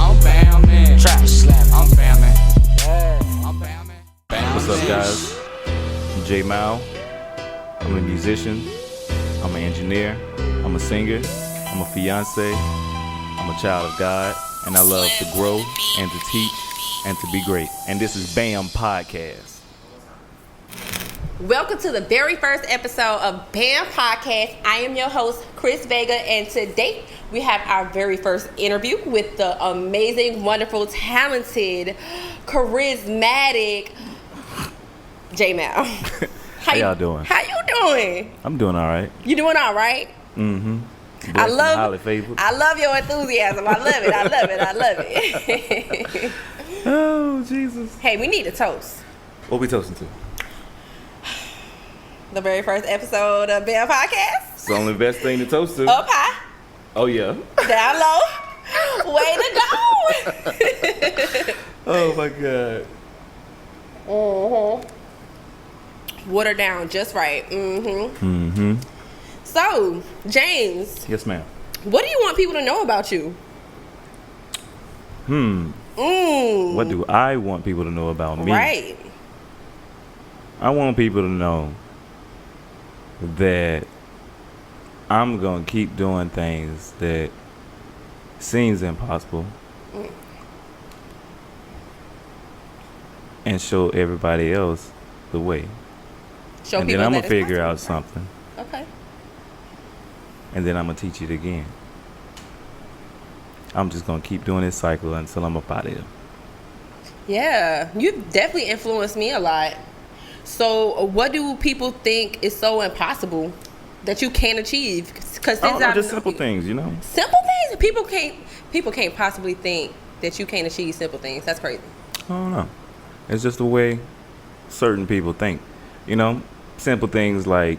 I'm B.A.M. Trash slamming. I'm B.A.M. Yeah. I'm B.A.M. What's up, guys? I'm Jaimz. I'm a musician. I'm an engineer. I'm a singer. I'm a fiance. I'm a child of God. And I love to grow and to teach and to be great. And this is B.A.M. Podcast. Welcome to the very first episode of B.A.M. Podcast. I am your host, Chris Vega, and today we have our very first interview with the amazing, wonderful, talented, charismatic Jaimz. How y'all doing? How you doing? I'm doing all right. You doing all right? Mm-hmm. I love your enthusiasm. I love it. I love it. I love it. Oh, Jesus. Hey, we need a toast. What we toasting to? The very first episode of B.A.M. Podcast. It's the only best thing to toast to. Up high. Oh, yeah. Down low. Way to go. Oh, my God. Water down just right. Mm-hmm. So, Jaimz. Yes, ma'am. What do you want people to know about you? What do I want people to know about me? Right. I want people to know that I'm going to keep doing things that seems impossible and show everybody else the way. Show And people then I'm that going to it's figure out possible. something. Okay. And then I'm going to teach it again. I'm just going to keep doing this cycle until I'm up out of here. Yeah, you've definitely influenced me a lot. So, what do people think is so impossible that you can't achieve? Because Just simple things, you know? Simple things. People can't possibly think that you can't achieve simple things. That's crazy. I don't know. It's just the way certain people think. You know, simple things like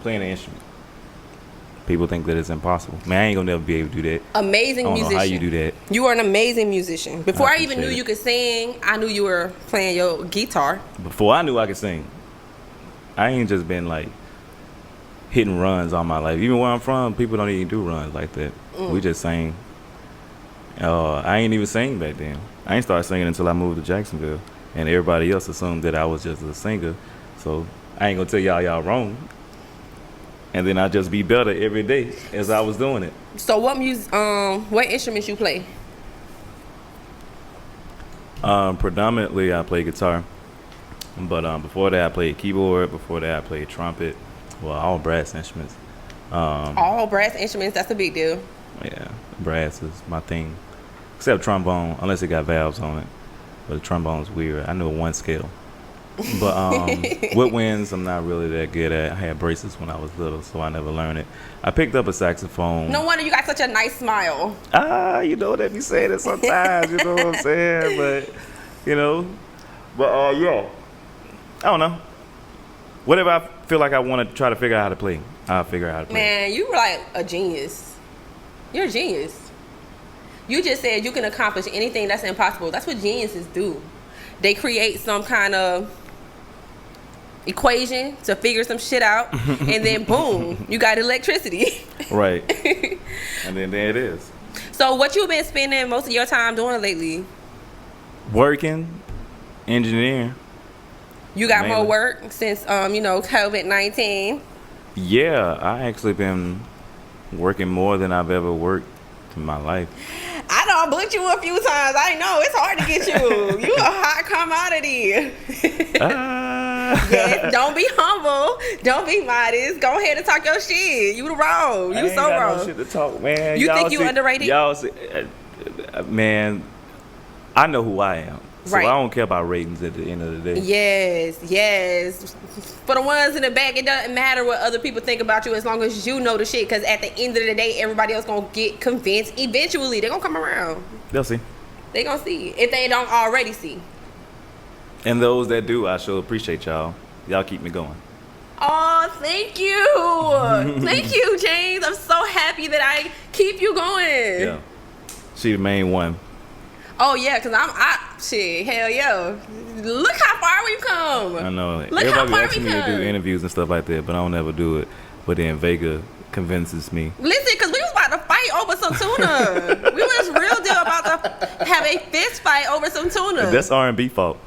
playing an instrument. People think that it's impossible. Man, I ain't gonna never be able to do that. Amazing I don't musician. know how you do that. You are an amazing musician. Before I even appreciate knew it. you could sing, I knew you were playing your guitar. Before I knew I could sing, I ain't just been like hitting runs all my life. Even where I'm from, people don't even do runs like that. We just sing. I ain't even sing back then. I ain't started singing until I moved to Jacksonville, and everybody else assumed that I was just a singer. So I ain't gonna tell y'all wrong. And then I just be better every day as I was doing it. So what instruments you play? Predominantly, I play guitar. But before that, I played keyboard. Before that, I played trumpet. Well, all brass instruments. All brass instruments, that's a big deal. Yeah, brass is my thing. Except trombone, unless it got valves on it. But the trombone's weird. I know one scale. But woodwinds, I'm not really that good at. I had braces when I was little, so I never learned it. I picked up a saxophone. No wonder you got such a nice smile. You know, they be saying it sometimes, you know what I'm saying? But, you know. But, yeah. I don't know. Whatever I feel like I want to try to figure out how to play, I'll figure out how to play. Man, you were like a genius. You're a genius. You just said you can accomplish anything that's impossible. That's what geniuses do. They create some kind of equation to figure some shit out, and then boom, you got electricity. Right. And then there it is. So what you been spending most of your time doing lately? Working, engineering. You got Mainly. more work since COVID-19. Yeah, I actually been working more than I've ever worked in my life. I done booked you a few times. I know it's hard to get you. You a hot commodity. Yes, don't be humble. Don't be modest. Go ahead and talk your shit. You wrong. You I ain't so got wrong. No shit to talk, man. You y'all think you underrated? Y'all see, man, I know who I am. So Right. I don't care about ratings at the end of the day. Yes. For the ones in the back, it doesn't matter what other people think about you as long as you know the shit. Because at the end of the day, everybody else gonna get convinced. Eventually, they're gonna come around. They'll see. They gonna see if they don't already see. And those that do, I sure appreciate y'all. Y'all keep me going. Oh, thank you. Thank you, Jaimz. I'm so happy that I keep you going. Yeah. She the main one. Oh, yeah, because shit, hell yeah. Look how far we've come. I know. Look how Everybody far asking we've me to do come. interviews and stuff like that, but I don't ever do it. But then Vega convinces me. Listen, because we was about to fight over some tuna. We was real deal about to have a fist fight over some tuna. That's R&B fault.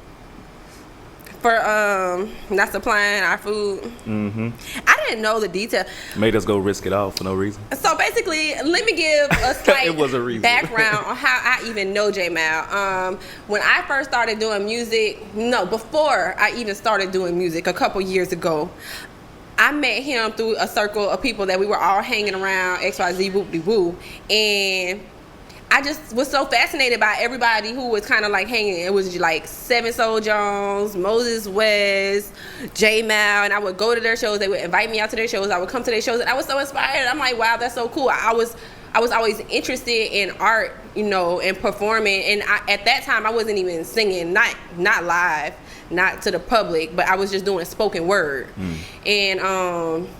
For not supplying our food. Mm-hmm. I didn't know the detail. Made us go risk it all for no reason. So basically, let me give a slight It was a reason. background on how I even know Jaimz. When I first started doing music, before I even started doing music a couple years ago, I met him through a circle of people that we were all hanging around, XYZ, whoop-de-woo, and I just was so fascinated by everybody who was kind of like hanging. It was like Seven Soul Jones, Moses West, Jaimz, and I would go to their shows. They would invite me out to their shows. I would come to their shows, and I was so inspired. I'm like, wow, that's so cool. I was always interested in art, and performing. And at that time, I wasn't even singing, not live, not to the public, but I was just doing spoken word. And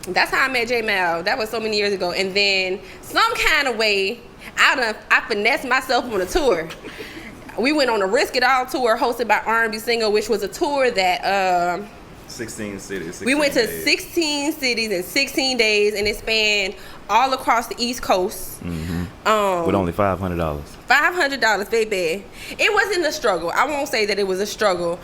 that's how I met Jaimz. That was so many years ago. And then some kind of way, I finessed myself on a tour. We went on a Risk It All tour hosted by R&B Singer, which was a tour that 16 cities. 16 we went to days. 16 cities in 16 days, and it spanned all across the East Coast. Mm-hmm. With only $500. $500, baby. It wasn't a struggle. I won't say that it was a struggle,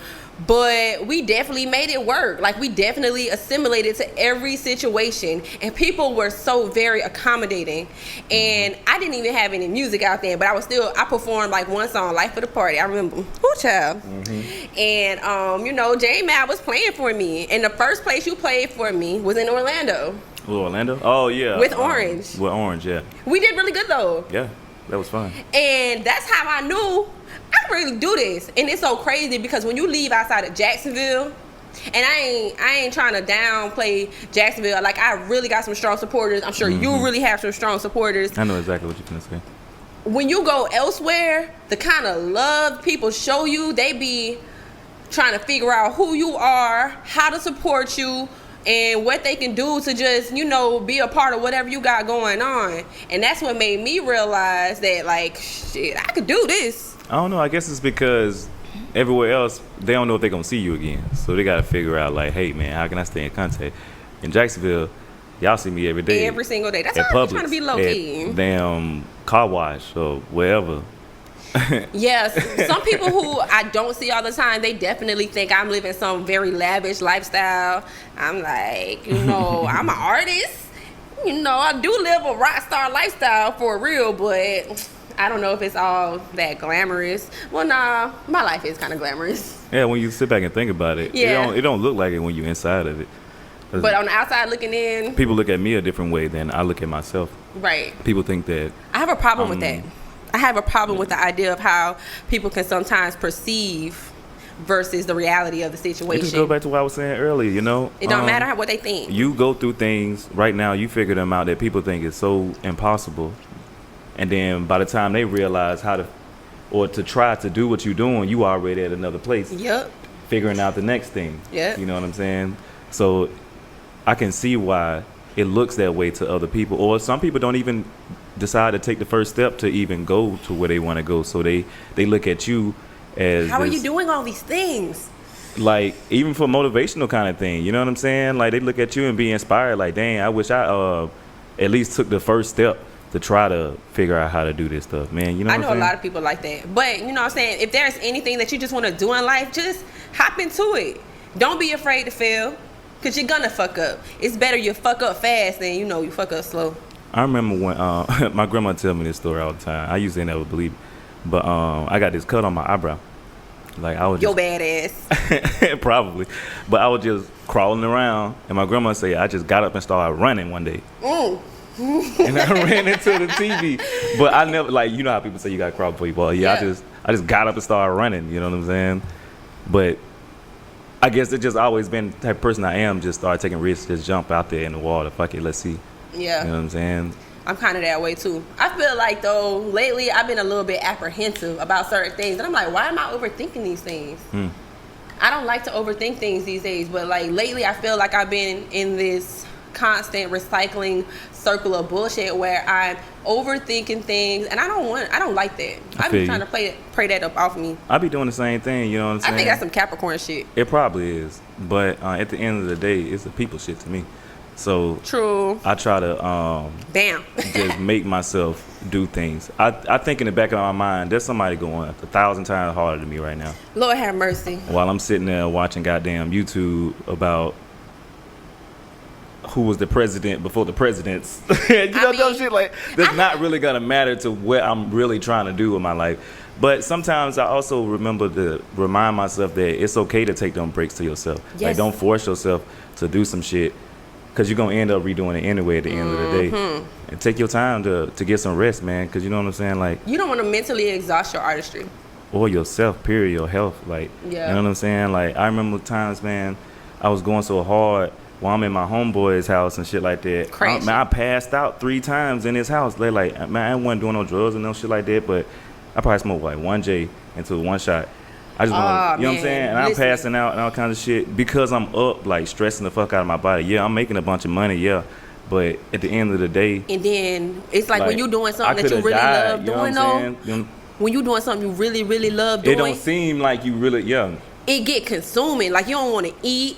but we definitely made it work. Like, we definitely assimilated to every situation, and people were so very accommodating. And I didn't even have any music out there, but I performed like one song, Life of the Party. I remember, whoo child. Mm-hmm. And Jaimz was playing for me, and the first place you played for me was in Orlando. Oh, Orlando? Oh, yeah. With Orange. With Orange, yeah. We did really good though. Yeah, that was fun. And that's how I knew I can really do this. And it's so crazy because when you leave outside of Jacksonville, and I ain't trying to downplay Jacksonville. Like, I really got some strong supporters. I'm sure you really have some strong supporters. I know exactly what you're gonna say. When you go elsewhere, the kind of love people show you, they be trying to figure out who you are, how to support you, and what they can do to just, be a part of whatever you got going on. And that's what made me realize that, like, shit, I could do this. I don't know. I guess it's because everywhere else, they don't know if they're going to see you again. So they got to figure out, like, hey, man, how can I stay in contact? In Jacksonville, y'all see me every day. Every single day. That's at why I'm Publix, trying to be low-key. at damn car wash or wherever. Yes, some people who I don't see all the time, they definitely think I'm living some very lavish lifestyle. I'm like, I'm an artist. I do live a rock star lifestyle for real, but I don't know if it's all that glamorous. Well, nah, my life is kind of glamorous. Yeah, when you sit back and think about it, it don't look like it when you're inside of it. But on the outside looking in, people look at me a different way than I look at myself. Right. People think that I have a problem with that. I have a problem with the idea of how people can sometimes perceive versus the reality of the situation. It just goes back to what I was saying earlier, It don't matter what they think. You go through things right now, you figure them out that people think is so impossible. And then by the time they realize how to try to do what you're doing, you already at another place. Yep. Figuring out the next thing. Yep. You know what I'm saying? So I can see why it looks that way to other people. Or some people don't even decide to take the first step to even go to where they want to go. So they look at you as how are you doing all these things? Like, even for motivational kind of thing, you know what I'm saying? Like, they look at you and be inspired, like, dang, I wish I at least took the first step to try to figure out how to do this stuff, man. You know what I'm saying? I know a lot of people like that. But, you know what I'm saying? If there's anything that you just want to do in life, just hop into it. Don't be afraid to fail, because you're going to fuck up. It's better you fuck up fast than, you fuck up slow. I remember when my grandma tell me this story all the time. I used to never believe it. But I got this cut on my eyebrow. Like, I was Yo badass. Probably. But I was just crawling around, and my grandma said I just got up and started running one day. And I ran into the TV. But I never, like, you know how people say you got to crawl before you fall. Yeah, I just got up and started running, you know what I'm saying? But I guess it just always been the type of person I am, just start taking risks, just jump out there in the water, fuck it, let's see. Yeah. You know what I'm saying? I'm kind of that way too. I feel like, though, lately I've been a little bit apprehensive about certain things. And I'm like, why am I overthinking these things? I don't like to overthink things these days. But, like, lately I feel like I've been in this constant recycling circle of bullshit where I'm overthinking things. And I don't like that. I've been trying to pray that up off me. I be doing the same thing, you know what I'm saying? I think that's some Capricorn shit. It probably is. But at the end of the day, it's a people shit to me. So True. I try to Bam. just make myself do things. I think in the back of my mind, there's somebody going 1,000 times harder than me right now. Lord have mercy. While I'm sitting there watching goddamn YouTube about who was the president before the presidents. Dumb shit like that's not really gonna matter to what I'm really trying to do with my life. But sometimes I also remember to remind myself that it's okay to take them breaks to yourself. Yes. Like don't force yourself to do some shit because you're gonna end up redoing it anyway at the end of the day. And take your time to get some rest, man. Because you know what I'm saying, like You don't want to mentally exhaust your artistry. or yourself, period, your health. Like Yeah. you know what I'm saying. Like I remember times, man, I was going so hard. While I'm in my homeboy's house and shit like that, Crazy. I passed out 3 times in his house. They like, man, I wasn't doing no drugs and no shit like that, but I probably smoked like 1 J into 1 shot. I just want, you know what I'm saying? And Listen. I'm passing out and all kinds of shit because I'm up, like stressing the fuck out of my body. Yeah, I'm making a bunch of money, yeah, but at the end of the day, And then it's like when you're doing I something that you coulda really died, love you know doing, what I'm though. saying? You know, When you're doing something you really, really love it doing, don't seem like you really, it get consuming. Like you don't want to eat.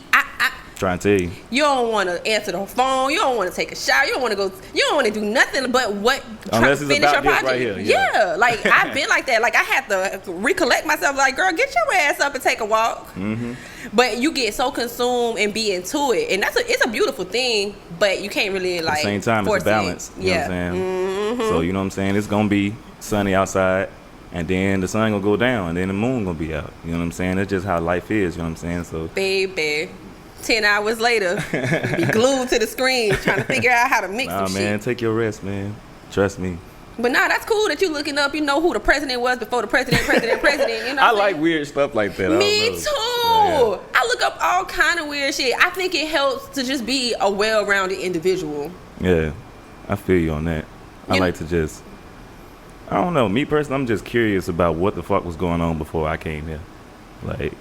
trying to tell you. You don't want to answer the phone. You don't want to take a shower. You don't want to go. You don't want to do nothing but Unless it's finish about your this project. right here, Yeah, like I've been like that. Like I had to recollect myself. Like, girl, get your ass up and take a walk. Mm-hmm. But you get so consumed and be into it, and it's a beautiful thing. But you can't really like At the same time, it's force a balance. it. You know Yeah. what I'm saying? Mm-hmm. So, you know what I'm saying? It's going to be sunny outside, and then the sun going to go down, and then the moon going to be out. You know what I'm saying? That's just how life is. You know what I'm saying? So, Baby, 10 hours later, be glued to the screen trying to figure out how to mix nah, some man, shit. take your rest, man. Trust me. But nah, that's cool that you looking up. You know who the president was before the president. You know what I I'm like saying? weird stuff like that. Me I don't too. know. Yeah. I look up all kind of weird shit. I think it helps to just be a well-rounded individual. Yeah, I feel you on that. I You- like to just, I don't know. Me personally, I'm just curious about what the fuck was going on before I came here. Like,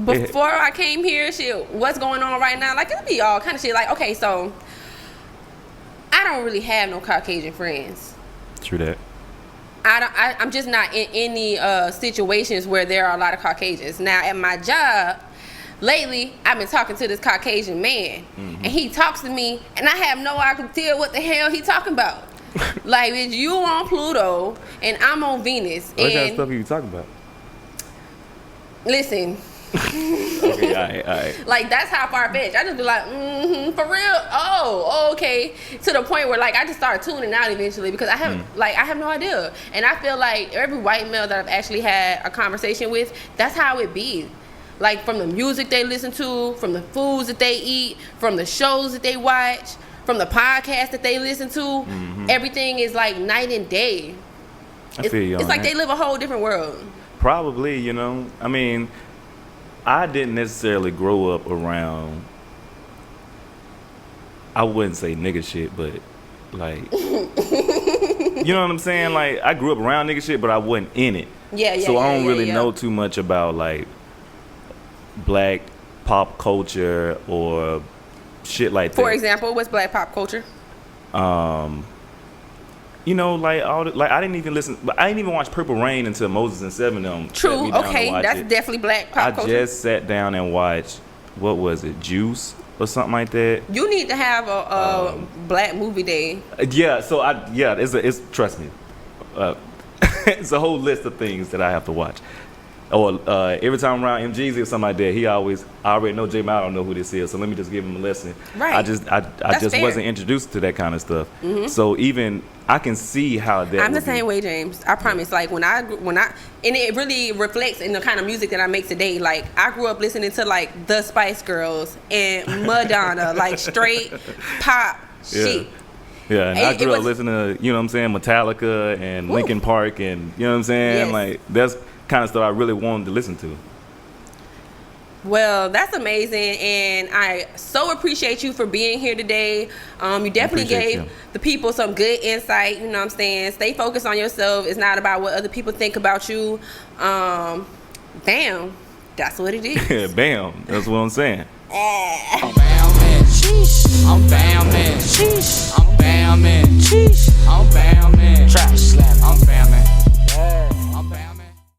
Before I came here, shit, what's going on right now? Like, it'll be all kind of shit. Like, okay, so I don't really have no Caucasian friends. true that. I'm just not in any situations where there are a lot of Caucasians. Now, at my job, lately, I've been talking to this Caucasian man, and he talks to me, and I have no idea what the hell he talking about. Like, bitch, you on Pluto, and I'm on Venus. What kind of And stuff are you talking about? listen, Okay, all right. like that's how far-fetched. I just be like, for real? Oh, okay. To the point where like I just started tuning out eventually because I have no idea. And I feel like every white male that I've actually had a conversation with, that's how it be. Like from the music they listen to, from the foods that they eat, from the shows that they watch, from the podcasts that they listen to, everything is like night and day. I feel you on It's like that. they live a whole different world. Probably, you know. I mean, I didn't necessarily grow up around, I wouldn't say nigga shit, but like, you know what I'm saying? Like, I grew up around nigga shit, but I wasn't in it. Yeah. So I don't really yeah. know too much about like black pop culture or shit like that. For example, what's black pop culture? You know, like all the, like I didn't even listen, but I didn't even watch Purple Rain until Moses and Seven them. sat True. me down to Okay, watch that's it. definitely black pop I culture. just sat down and watched, what was it, Juice or something like that. You need to have a black movie day. Yeah, so it's trust me, it's a whole list of things that I have to watch. Or every time I'm around MGZ or something like that, I already know Jaimz. I don't know who this is, so let me just give him a lesson. Right. I just fair. wasn't introduced to that kind of stuff. So even I can see how that. I'm the would be. same way, Jaimz. I promise. Like when I and it really reflects in the kind of music that I make today. Like I grew up listening to like the Spice Girls and Madonna, like straight pop shit. Yeah, and It- I it grew up was- listening to, you know what I'm saying, Metallica and Woo. Linkin Park and, you know what I'm saying? Yes. Like, that's kind of stuff I really wanted to listen to. Well, that's amazing, and I so appreciate you for being here today. You definitely Appreciate gave you. the people some good insight. You know what I'm saying? Stay focused on yourself. It's not about what other people think about you. Bam, that's what it is. Yeah, bam. That's what I'm saying. I'm B.A.M. Sheesh. I'm B.A.M. Sheesh. I'm B.A.M. Sheesh. I'm B.A.M. Trash slap. I'm B.A.M. Yeah.